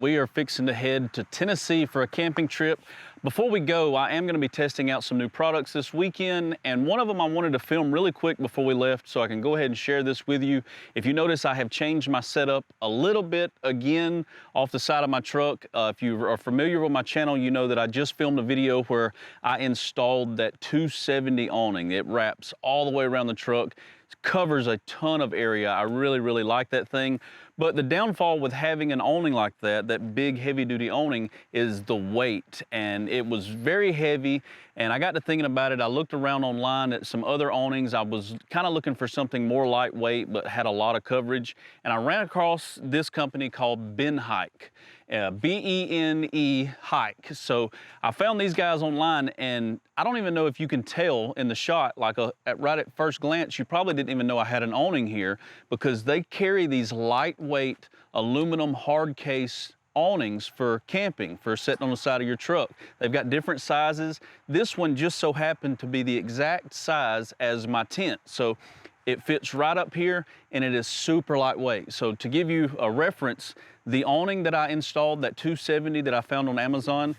We are fixing to head to Tennessee for a camping trip. Before we go, I am going to be testing out some new products this weekend, and one of them I wanted to film really quick before we left so I can go ahead and share this with you. If you notice, I have changed my setup a little bit again off the side of my truck. If you are familiar with my channel, you know that I just filmed a video where I installed that 270 awning. It wraps all the way around the truck, covers a ton of area. I really like that thing. But the downfall with having an awning like that big heavy duty awning, is the weight. And it was very heavy, and I got to thinking about it. I looked around online at some other awnings. I was kind of looking for something more lightweight but had a lot of coverage, and I ran across this company called Benehike. B-E-N-E hike. So I found these guys online, and I don't even know if you can tell in the shot, like right at first glance, you probably didn't even know I had an awning here, because they carry these lightweight aluminum hard case awnings for camping, for sitting on the side of your truck. They've got different sizes. This one just so happened to be the exact size as my tent. So it fits right up here, and it is super lightweight. So to give you a reference, the awning that I installed, that 270 that I found on Amazon,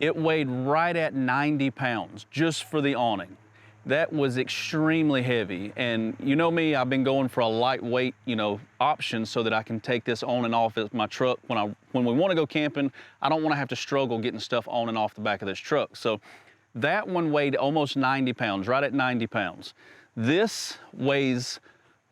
it weighed right at 90 pounds just for the awning. That was extremely heavy. And you know me, I've been going for a lightweight, option so that I can take this on and off of my truck. When we want to go camping, I don't want to have to struggle getting stuff on and off the back of this truck. So that one weighed almost 90 pounds, right at 90 pounds. This weighs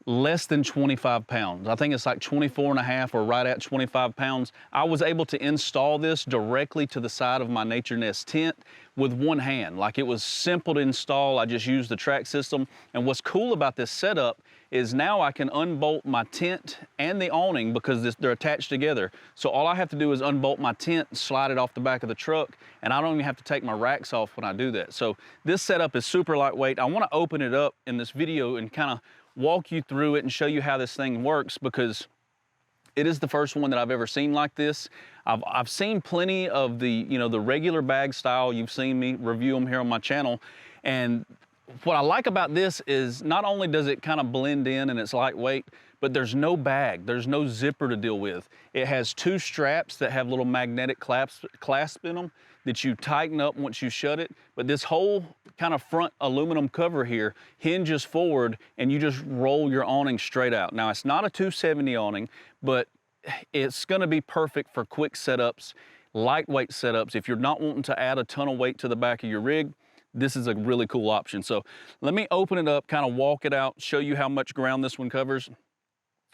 less than 25 pounds. I think it's like 24 and a half or right at 25 pounds. I was able to install this directly to the side of my Nature Nest tent with one hand. Like, it was simple to install. I just used the track system. And what's cool about this setup is now I can unbolt my tent and the awning, because they're attached together. So all I have to do is unbolt my tent, slide it off the back of the truck, and I don't even have to take my racks off when I do that. So this setup is super lightweight. I want to open it up in this video and kind of walk you through it and show you how this thing works, because it is the first one that I've ever seen like this. I've seen plenty of the, the regular bag style. You've seen me review them here on my channel. And what I like about this is not only does it kind of blend in and it's lightweight, but there's no bag, there's no zipper to deal with. It has two straps that have little magnetic clasp in them that you tighten up once you shut it. But this whole kind of front aluminum cover here hinges forward, and you just roll your awning straight out. Now, it's not a 270 awning, but it's gonna be perfect for quick setups, lightweight setups. If you're not wanting to add a ton of weight to the back of your rig, this is a really cool option. So let me open it up, kind of walk it out, show you how much ground this one covers.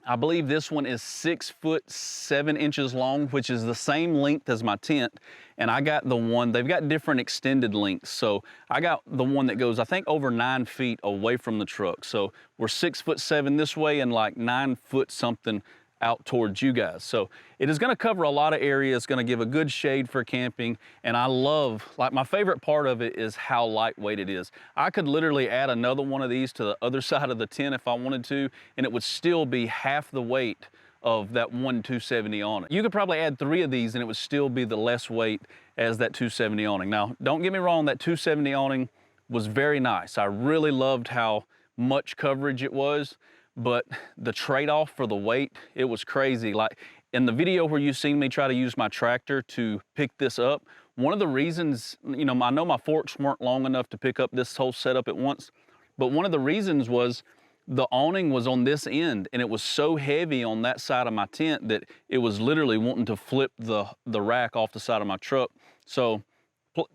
I believe this one is 6 foot 7 inches long, which is the same length as my tent. And I got the one, they've got different extended lengths. So I got the one that goes, I think, over 9 feet away from the truck. So we're 6 foot 7 this way and like 9 foot something out towards you guys. So it is going to cover a lot of area. It's going to give a good shade for camping. And I love, like, my favorite part of it is how lightweight it is. I could literally add another one of these to the other side of the tent if I wanted to, and it would still be half the weight of that one 270 awning. You could probably add 3 of these and it would still be the less weight as that 270 awning. Now, don't get me wrong, that 270 awning was very nice. I really loved how much coverage it was. But the trade-off for the weight, it was crazy. Like in the video where you've seen me try to use my tractor to pick this up, one of the reasons, I know my forks weren't long enough to pick up this whole setup at once, but one of the reasons was the awning was on this end, and it was so heavy on that side of my tent that it was literally wanting to flip the rack off the side of my truck. So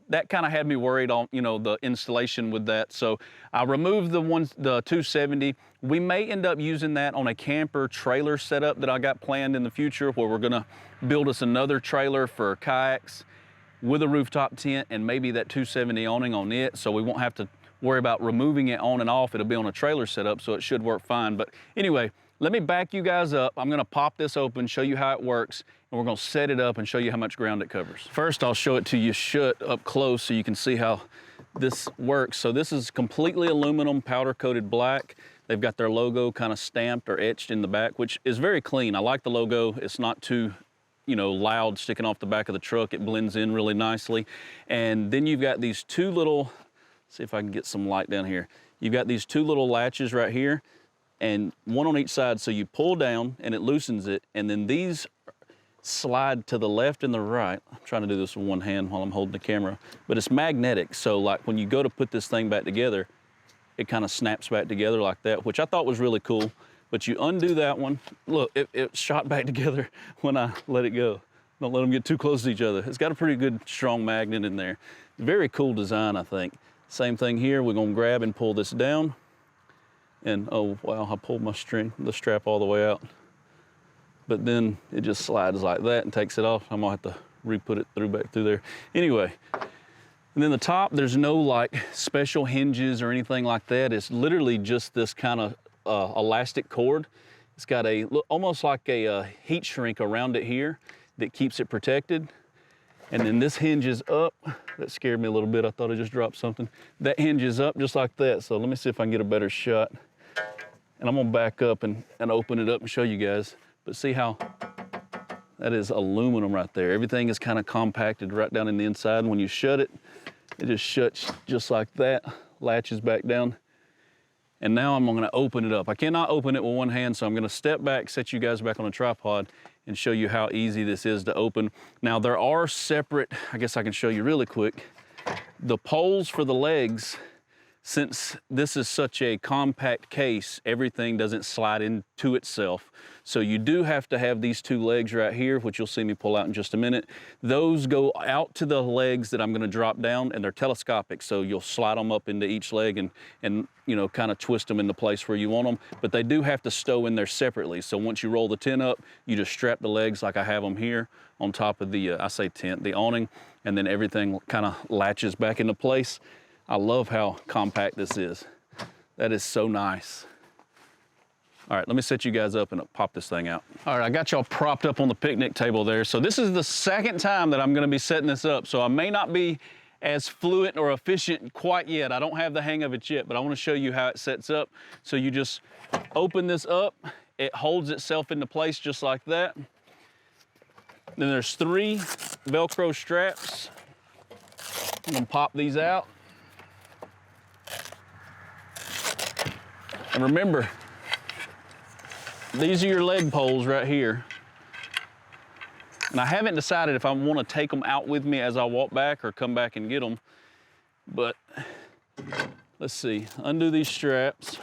that kind of had me worried on, the installation with that. So I removed the 270. We may end up using that on a camper trailer setup that I got planned in the future, where we're gonna build us another trailer for kayaks with a rooftop tent and maybe that 270 awning on it. So we won't have to worry about removing it on and off. It'll be on a trailer setup, so it should work fine. But anyway, let me back you guys up. I'm gonna pop this open, show you how it works, and we're gonna set it up and show you how much ground it covers. First, I'll show it to you shut up close so you can see how this works. So this is completely aluminum, powder coated black. They've got their logo kind of stamped or etched in the back, which is very clean. I like the logo. It's not too, loud sticking off the back of the truck. It blends in really nicely. And then you've got these two little, see if I can get some light down here. You've got these two little latches right here, and one on each side. So you pull down and it loosens it. And then these slide to the left and the right. I'm trying to do this with one hand while I'm holding the camera, but it's magnetic. So like when you go to put this thing back together, it kind of snaps back together like that, which I thought was really cool. But you undo that one. Look, it shot back together when I let it go. Don't let them get too close to each other. It's got a pretty good, strong magnet in there. Very cool design, I think. Same thing here. We're gonna grab and pull this down. And oh, wow, I pulled my the strap all the way out. But then it just slides like that and takes it off. I'm gonna have to re-put it back through there. Anyway, and then the top, there's no like special hinges or anything like that. It's literally just this kind of elastic cord. It's got almost like a heat shrink around it here that keeps it protected. And then this hinges up. That scared me a little bit. I thought I just dropped something. That hinges up just like that. So let me see if I can get a better shot. And I'm gonna back up and open it up and show you guys. But see how that is aluminum right there. Everything is kind of compacted right down in the inside. And when you shut it, it just shuts just like that, latches back down. And now I'm gonna open it up. I cannot open it with one hand, so I'm gonna step back, set you guys back on a tripod, and show you how easy this is to open. Now there are separate, I guess I can show you really quick, the poles for the legs. Since this is such a compact case, everything doesn't slide into itself. So you do have to have these two legs right here, which you'll see me pull out in just a minute. Those go out to the legs that I'm gonna drop down, and they're telescopic. So you'll slide them up into each leg and you know, kind of twist them into place where you want them. But they do have to stow in there separately. So once you roll the tent up, you just strap the legs like I have them here on top of the, I say tent, the awning, and then everything kind of latches back into place. I love how compact this is. That is so nice. All right, let me set you guys up and pop this thing out. All right, I got y'all propped up on the picnic table there. So this is the second time that I'm gonna be setting this up. So I may not be as fluent or efficient quite yet. I don't have the hang of it yet, but I wanna show you how it sets up. So you just open this up, it holds itself into place just like that. Then there's 3 Velcro straps. I'm gonna pop these out. And remember, these are your leg poles right here. And I haven't decided if I want to take them out with me as I walk back or come back and get them. But let's see, undo these straps.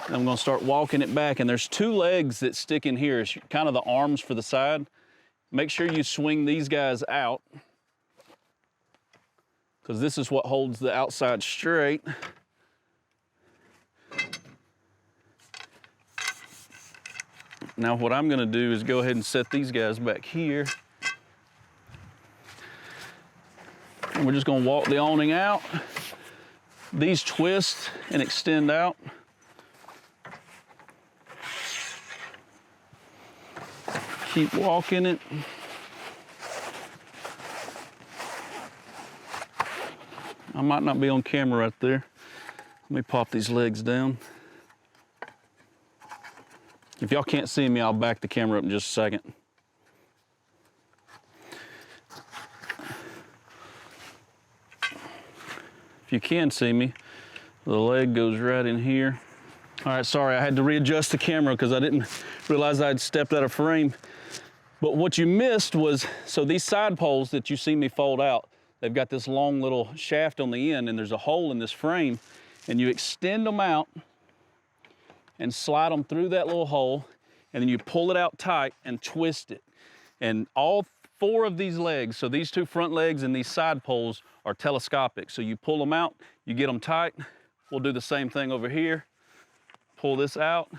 And I'm gonna start walking it back, and there's 2 legs that stick in here. It's kind of the arms for the side. Make sure you swing these guys out, because this is what holds the outside straight. Now what I'm gonna do is go ahead and set these guys back here. And we're just gonna walk the awning out. These twist and extend out. Keep walking it. I might not be on camera right there. Let me pop these legs down. If y'all can't see me, I'll back the camera up in just a second. If you can see me, the leg goes right in here. All right, sorry, I had to readjust the camera because I didn't realize I'd stepped out of frame. But what you missed was, so these side poles that you see me fold out, they've got this long little shaft on the end, and there's a hole in this frame, and you extend them out and slide them through that little hole, and then you pull it out tight and twist it. And all 4 of these legs, so these 2 front legs and these side poles are telescopic. So you pull them out, you get them tight. We'll do the same thing over here. Pull this out,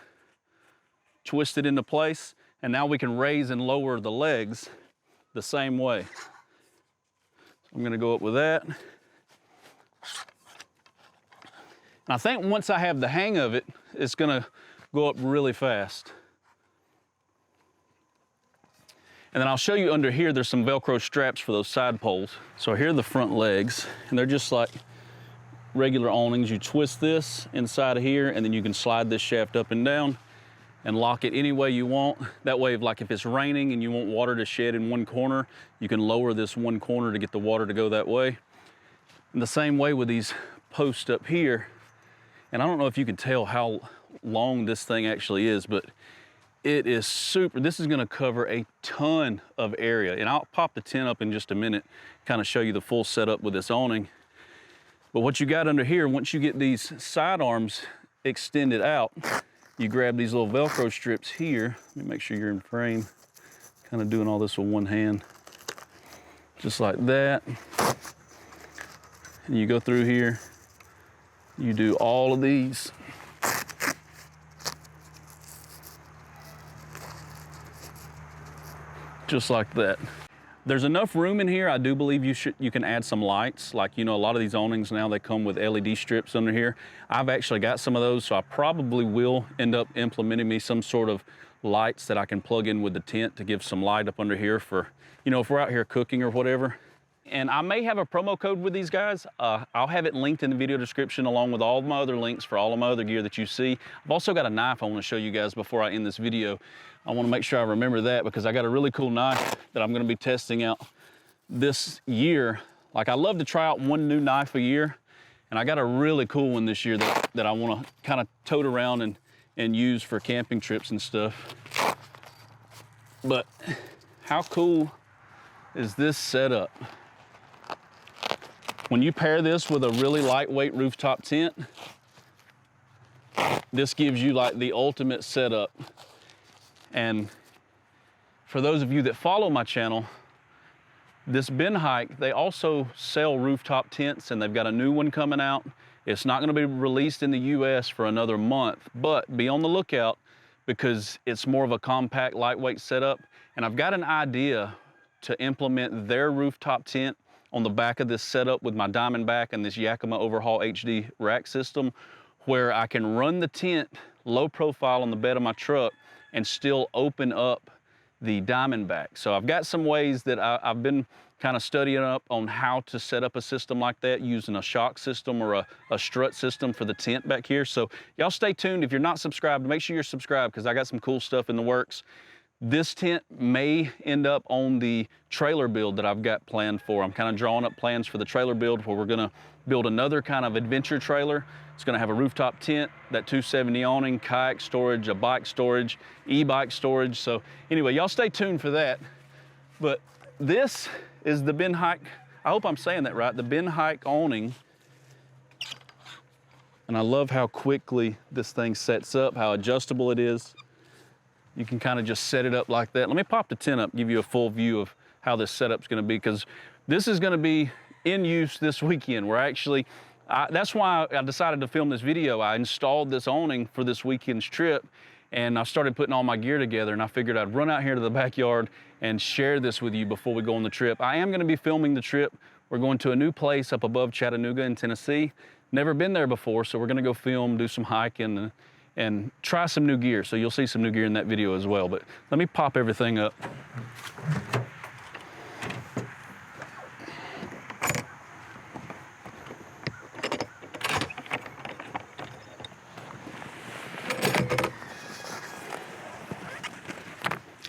twist it into place, and now we can raise and lower the legs the same way. So I'm gonna go up with that. And I think once I have the hang of it, it's gonna go up really fast. And then I'll show you under here, there's some Velcro straps for those side poles. So here are the front legs, and they're just like regular awnings. You twist this inside of here, and then you can slide this shaft up and down and lock it any way you want. That way, like if it's raining and you want water to shed in one corner, you can lower this one corner to get the water to go that way. And the same way with these posts up here. And I don't know if you can tell how long this thing actually is, but It is super. This is gonna cover a ton of area, and I'll pop the tent up in just a minute, kind of show you the full setup with this awning. But what you got under here, once you get these side arms extended out, you grab these little Velcro strips here. Let me make sure you're in frame. Kind of doing all this with one hand. Just like that. And you go through here, you do all of these. Just like that. There's enough room in here. I do believe you can add some lights. Like, you know, a lot of these awnings now, they come with LED strips under here. I've actually got some of those, so I probably will end up implementing me some sort of lights that I can plug in with the tent to give some light up under here for, you know, if we're out here cooking or whatever. And I may have a promo code with these guys. I'll have it linked in the video description along with all of my other links for all of my other gear that you see. I've also got a knife I want to show you guys before I end this video. I want to make sure I remember that because I got a really cool knife that I'm going to be testing out this year. Like, I love to try out one new knife a year, and I got a really cool one this year that I want to kind of tote around and use for camping trips and stuff. But how cool is this setup? When you pair this with a really lightweight rooftop tent, this gives you like the ultimate setup. And for those of you that follow my channel, this Benehike, they also sell rooftop tents, and they've got a new one coming out. It's not gonna be released in the US for another month, but be on the lookout because it's more of a compact, lightweight setup. And I've got an idea to implement their rooftop tent on the back of this setup with my Diamondback and this Yakima Overhaul HD rack system, where I can run the tent low profile on the bed of my truck and still open up the Diamondback. So I've got some ways that I've been kind of studying up on how to set up a system like that using a shock system or a strut system for the tent back here. So y'all stay tuned. If you're not subscribed, make sure you're subscribed because I got some cool stuff in the works. This tent may end up on the trailer build that I've got planned for. I'm kind of drawing up plans for the trailer build where we're gonna build another kind of adventure trailer. It's gonna have a rooftop tent, that 270 awning, kayak storage, a bike storage, e-bike storage. So anyway, y'all stay tuned for that. But this is the Benehike, I hope I'm saying that right, the Benehike Awning. And I love how quickly this thing sets up, how adjustable it is. You can kind of just set it up like that. Let me pop the tent up, give you a full view of how this setup's gonna be, because this is gonna be in use this weekend. We're actually, that's why I decided to film this video. I installed this awning for this weekend's trip, and I started putting all my gear together, and I figured I'd run out here to the backyard and share this with you before we go on the trip. I am gonna be filming the trip. We're going to a new place up above Chattanooga in Tennessee. Never been there before, so we're gonna go film, do some hiking, and try some new gear. So you'll see some new gear in that video as well. But let me pop everything up.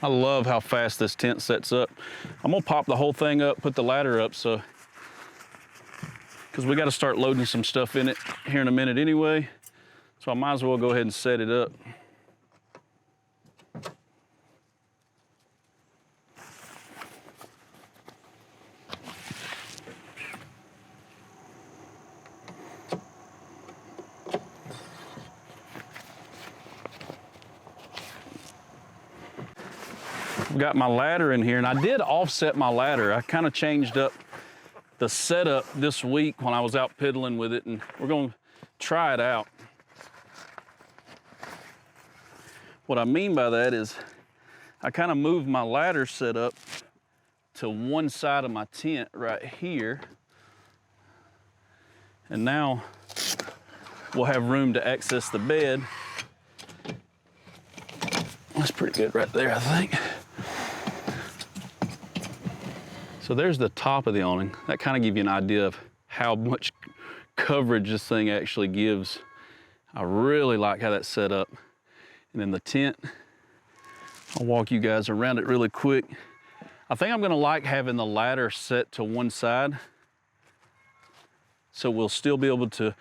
I love how fast this tent sets up. I'm gonna pop the whole thing up, put the ladder up, so, because we gotta start loading some stuff in it here in a minute anyway. So I might as well go ahead and set it up. I've got my ladder in here, and I did offset my ladder. I kind of changed up the setup this week when I was out piddling with it, and we're gonna try it out. What I mean by that is I kind of moved my ladder setup to one side of my tent right here. And now we'll have room to access the bed. That's pretty good right there, I think. So there's the top of the awning. That kind of gives you an idea of how much coverage this thing actually gives. I really like how that's set up. And then the tent, I'll walk you guys around it really quick. I think I'm gonna like having the ladder set to one side, so we'll still be able to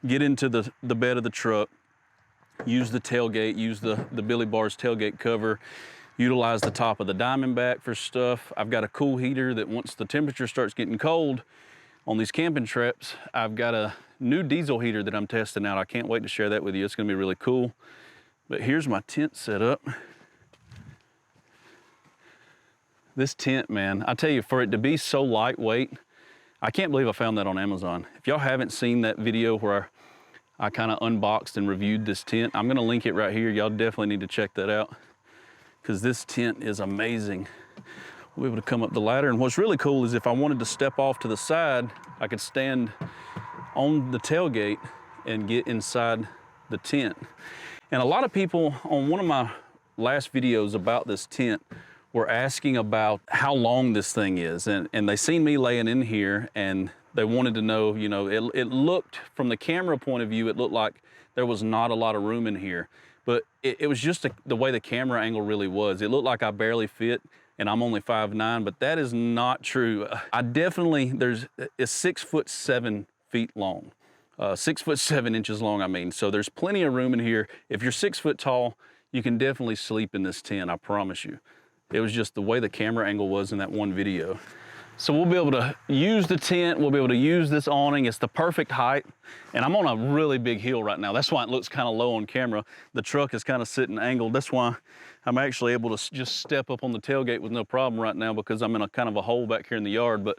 get into the bed of the truck. use the tailgate, use the Billy Bars tailgate cover, utilize the top of the Diamondback for stuff. I've got a cool heater that once the temperature starts getting cold on these camping trips, I've got a new diesel heater that I'm testing out. I can't wait to share that with you. It's gonna be really cool. But here's my tent setup. This tent, man, I tell you, for it to be so lightweight, I can't believe I found that on Amazon. If y'all haven't seen that video where I kind of unboxed and reviewed this tent, I'm gonna link it right here. Y'all definitely need to check that out, because this tent is amazing. We'll be able to come up the ladder, and what's really cool is if I wanted to step off to the side, I could stand on the tailgate and get inside the tent. And a lot of people on one of my last videos about this tent were asking about how long this thing is, and they seen me laying in here, and they wanted to know, you know, it looked, from the camera point of view, it looked like there was not a lot of room in here. But it was just the way the camera angle really was. It looked like I barely fit, and I'm only 5'9", but that is not true. I definitely, it's 6'7" long, 6'7" inches long, I mean. So there's plenty of room in here. If you're 6 foot tall, you can definitely sleep in this tent, I promise you. It was just the way the camera angle was in that one video. So we'll be able to use the tent, we'll be able to use this awning. It's the perfect height. And I'm on a really big hill right now. That's why it looks kind of low on camera. The truck is kind of sitting angled. That's why I'm actually able to just step up on the tailgate with no problem right now, because I'm in a kind of a hole back here in the yard. But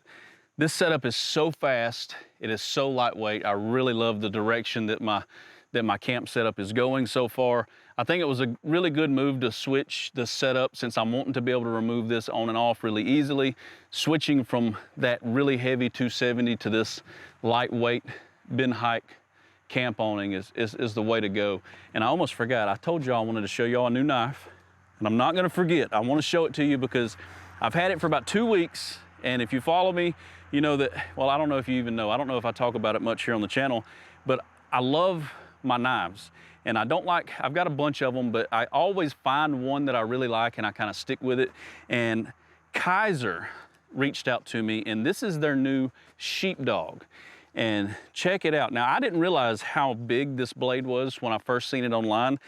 this setup is so fast, it is so lightweight. I really love the direction that my camp setup is going so far. I think it was a really good move to switch the setup, since I'm wanting to be able to remove this on and off really easily. Switching from that really heavy 270 to this lightweight Benehike camp awning is the way to go. And I almost forgot, I told y'all I wanted to show y'all a new knife, and I'm not gonna forget. I wanna show it to you because I've had it for about 2 weeks, and if you follow me, you know that, well, I don't know if you even know, I don't know if I talk about it much here on the channel, but I love my knives. And I've got a bunch of them, but I always find one that I really like and I kind of stick with it. And Kizer reached out to me, and this is their new Sheepdog. And check it out. Now, I didn't realize how big this blade was when I first seen it online,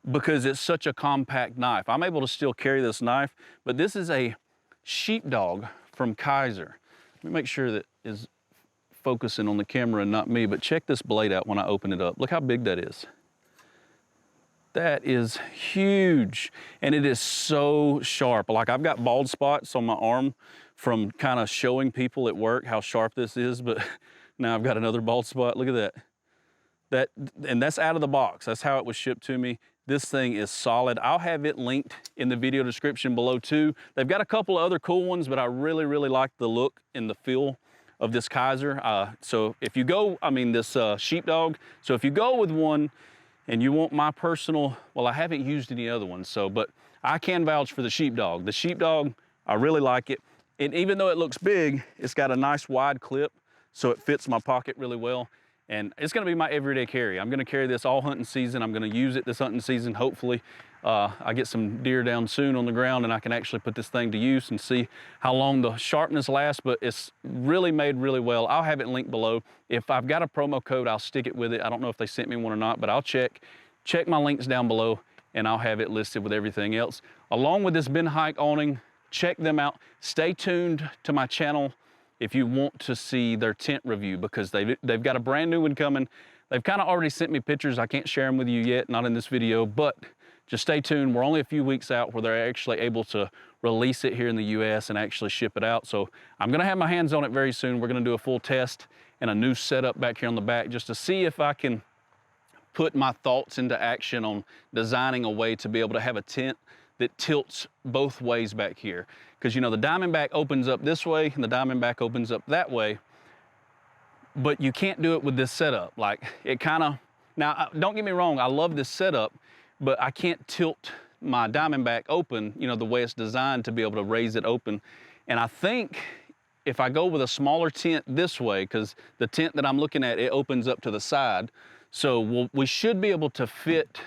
because it's such a compact knife. I'm able to still carry this knife, but this is a Sheepdog from Kizer. Let me make sure that is focusing on the camera and not me, but check this blade out when I open it up. Look how big that is. That is huge, and it is so sharp. Like, I've got bald spots on my arm from kind of showing people at work how sharp this is, but now I've got another bald spot. Look at that. And that's out of the box. That's how it was shipped to me. This thing is solid. I'll have it linked in the video description below too. They've got a couple of other cool ones, but I really, really like the look and the feel of this Kizer. So if you go, this Sheepdog. So if you go with one, and you want my personal, well, I haven't used any other ones, but I can vouch for the Sheepdog. The Sheepdog, I really like it. And even though it looks big, it's got a nice wide clip, so it fits my pocket really well. And it's gonna be my everyday carry. I'm gonna carry this all hunting season. I'm gonna use it this hunting season, hopefully. I get some deer down soon on the ground, and I can actually put this thing to use and see how long the sharpness lasts, but it's really made really well. I'll have it linked below. If I've got a promo code, I'll stick it with it. I don't know if they sent me one or not, but I'll check my links down below, and I'll have it listed with everything else. Along with this Benehike awning, check them out. Stay tuned to my channel if you want to see their tent review, because they've got a brand new one coming. They've kind of already sent me pictures. I can't share them with you yet, not in this video, but just stay tuned. We're only a few weeks out where they're actually able to release it here in the US and actually ship it out. So I'm gonna have my hands on it very soon. We're gonna do a full test and a new setup back here on the back, just to see if I can put my thoughts into action on designing a way to be able to have a tent that tilts both ways back here. Because, you know, the Diamondback opens up this way and the Diamondback opens up that way, but you can't do it with this setup. Like, it kind of, now don't get me wrong, I love this setup, but I can't tilt my Diamondback open, you know, the way it's designed to be able to raise it open. And I think if I go with a smaller tent this way, because the tent that I'm looking at, it opens up to the side, so we should be able to fit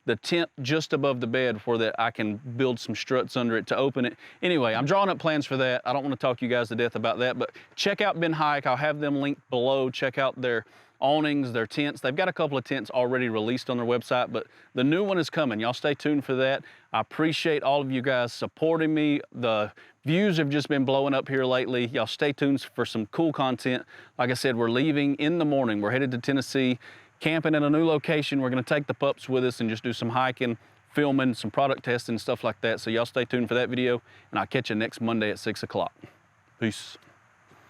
the tent just above the bed where that I can build some struts under it to open it. Anyway, I'm drawing up plans for that. I don't want to talk you guys to death about that, but check out Benehike. I'll have them linked below. Check out their awnings, their tents. They've got a couple of tents already released on their website, but the new one is coming. Y'all stay tuned for that. I appreciate all of you guys supporting me. The views have just been blowing up here lately. Y'all stay tuned for some cool content. Like I said, we're leaving in the morning. We're headed to Tennessee, camping in a new location. We're gonna take the pups with us and just do some hiking, filming, some product testing, stuff like that. So y'all stay tuned for that video, and I'll catch you next Monday at 6 o'clock. Peace.